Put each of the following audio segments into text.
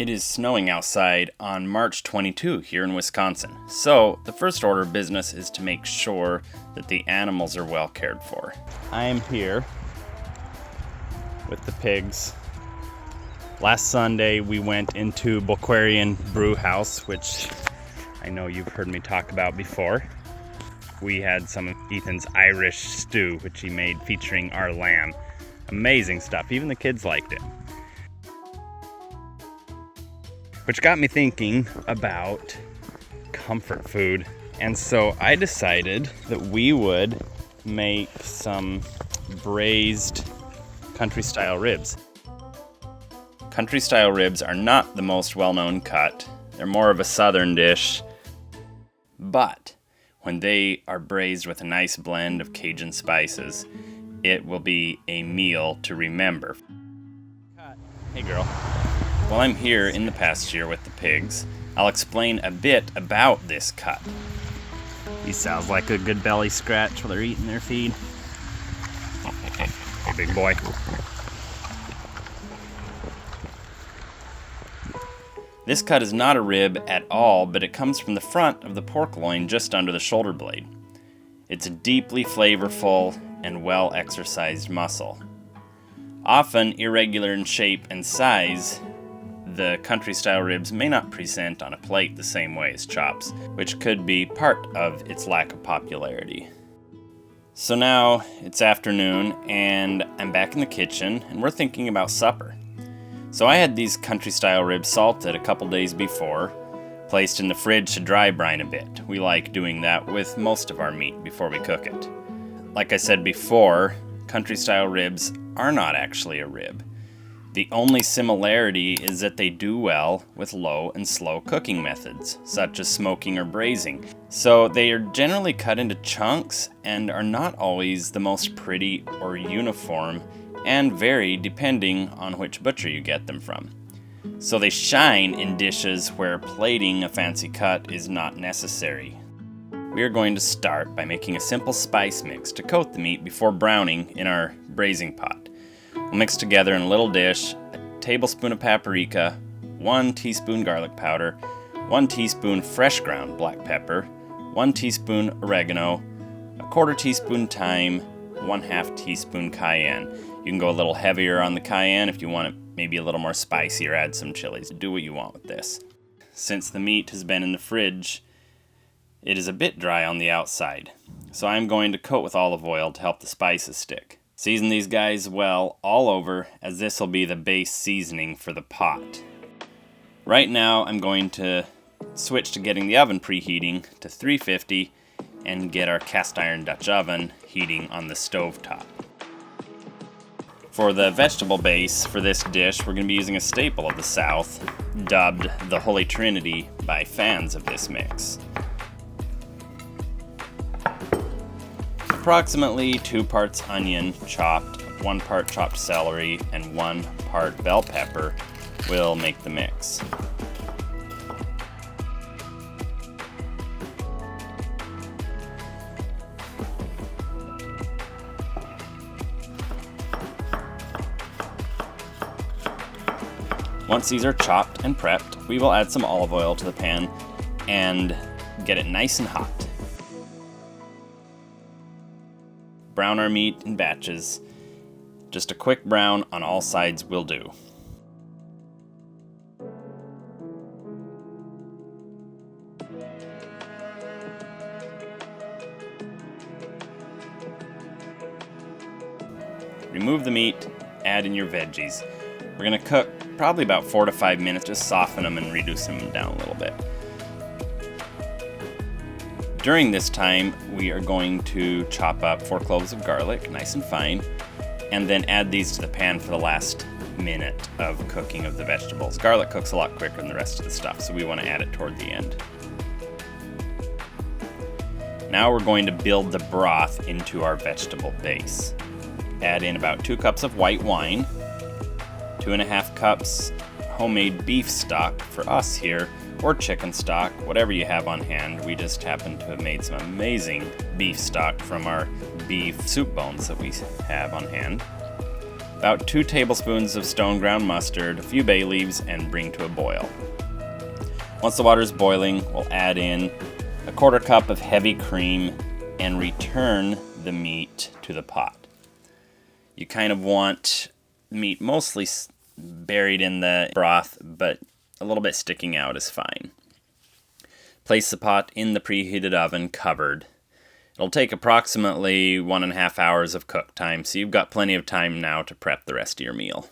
It is snowing outside on March 22 here in Wisconsin, so the first order of business is to make sure that the animals are well cared for. I am here with the pigs. Last Sunday we went into Boquarian Brew House, which I know you've heard me talk about before. We had some of Ethan's Irish stew, which he made featuring our lamb. Amazing stuff, even the kids liked it. Which got me thinking about comfort food. And so I decided that we would make some braised country style ribs. Country style ribs are not the most well-known cut. They're more of a southern dish. But when they are braised with a nice blend of Cajun spices, it will be a meal to remember. Hey girl. While I'm here in the pasture with the pigs, I'll explain a bit about this cut. He sounds like a good belly scratch while they're eating their feed. Hey, big boy. This cut is not a rib at all, but it comes from the front of the pork loin just under the shoulder blade. It's a deeply flavorful and well-exercised muscle. Often irregular in shape and size, the country-style ribs may not present on a plate the same way as chops, which could be part of its lack of popularity. So now it's afternoon, and I'm back in the kitchen, and we're thinking about supper. So I had these country-style ribs salted a couple days before, placed in the fridge to dry brine a bit. We like doing that with most of our meat before we cook it. Like I said before, country-style ribs are not actually a rib. The only similarity is that they do well with low and slow cooking methods, such as smoking or braising. So they are generally cut into chunks and are not always the most pretty or uniform, and vary depending on which butcher you get them from. So they shine in dishes where plating a fancy cut is not necessary. We are going to start by making a simple spice mix to coat the meat before browning in our braising pot. We'll mix together in a little dish a tablespoon of paprika, 1 teaspoon garlic powder, 1 teaspoon fresh ground black pepper, 1 teaspoon oregano, a 1/4 teaspoon thyme, 1/2 teaspoon cayenne. You can go a little heavier on the cayenne if you want it maybe a little more spicy, or add some chilies. Do what you want with this. Since the meat has been in the fridge, it is a bit dry on the outside, so I'm going to coat with olive oil to help the spices stick. Season these guys well all over, as this will be the base seasoning for the pot. Right now I'm going to switch to getting the oven preheating to 350 and get our cast iron Dutch oven heating on the stove top. For the vegetable base for this dish, we're going to be using a staple of the South, dubbed the Holy Trinity by fans of this mix. Approximately 2 parts onion chopped, 1 part chopped celery, and 1 part bell pepper will make the mix. Once these are chopped and prepped, we will add some olive oil to the pan and get it nice and hot. Brown our meat in batches. Just a quick brown on all sides will do. Remove the meat, add in your veggies. We're going to cook probably about 4 to 5 minutes, just soften them and reduce them down a little bit. During this time, we are going to chop up 4 cloves of garlic, nice and fine, and then add these to the pan for the last minute of cooking of the vegetables. Garlic cooks a lot quicker than the rest of the stuff, so we want to add it toward the end. Now we're going to build the broth into our vegetable base. Add in about 2 cups of white wine, 2.5 cups homemade beef stock for us here, or chicken stock, whatever you have on hand. We just happen to have made some amazing beef stock from our beef soup bones that we have on hand. about 2 tablespoons of stone ground mustard, a few bay leaves, and bring to a boil. Once the water is boiling, we'll add in a 1/4 cup of heavy cream and return the meat to the pot. You kind of want meat mostly buried in the broth, but a little bit sticking out is fine. Place the pot in the preheated oven covered. It'll take approximately 1.5 hours of cook time, so you've got plenty of time now to prep the rest of your meal.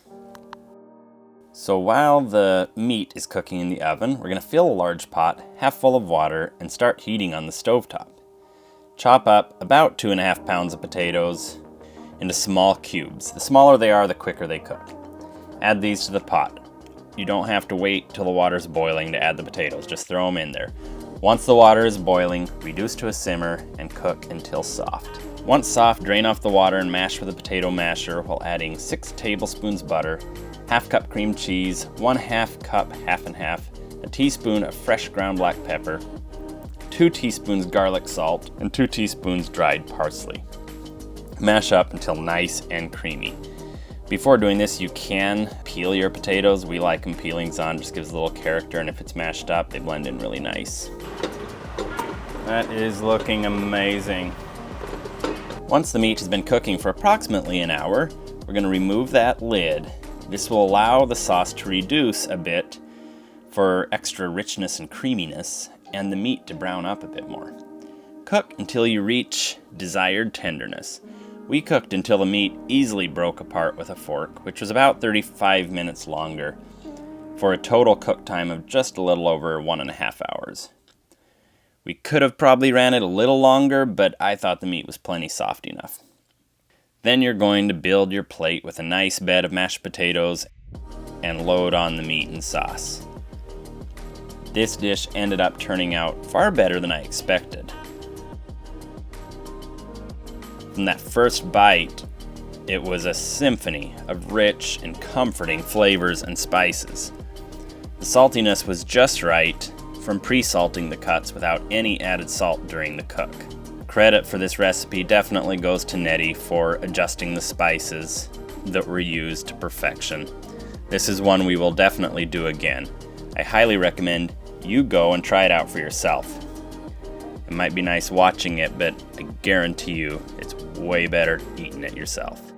So while the meat is cooking in the oven, we're going to fill a large pot half full of water and start heating on the stovetop. Chop up about 2.5 pounds of potatoes into small cubes. The smaller they are, the quicker they cook. Add these to the pot. You don't have to wait till the water's boiling to add the potatoes, just throw them in there. Once the water is boiling, reduce to a simmer and cook until soft. Once soft, drain off the water and mash with a potato masher while adding 6 tablespoons butter, 1/2 cup cream cheese, 1/2 cup half and half, a teaspoon of fresh ground black pepper, 2 teaspoons garlic salt, and 2 teaspoons dried parsley. Mash up until nice and creamy. Before doing this, you can peel your potatoes. We like them peelings on, just gives a little character, and if it's mashed up, they blend in really nice. That is looking amazing. Once the meat has been cooking for approximately an hour, we're going to remove that lid. This will allow the sauce to reduce a bit for extra richness and creaminess, and the meat to brown up a bit more. Cook until you reach desired tenderness. We cooked until the meat easily broke apart with a fork, which was about 35 minutes longer, for a total cook time of just a little over 1.5 hours. We could have probably ran it a little longer, but I thought the meat was plenty soft enough. Then you're going to build your plate with a nice bed of mashed potatoes and load on the meat and sauce. This dish ended up turning out far better than I expected. From that first bite, it was a symphony of rich and comforting flavors and spices. The saltiness was just right from pre-salting the cuts without any added salt during the cook. Credit for this recipe definitely goes to Nettie for adjusting the spices that were used to perfection. This is one we will definitely do again. I highly recommend you go and try it out for yourself. It might be nice watching it, but I guarantee you it's way better eating it yourself.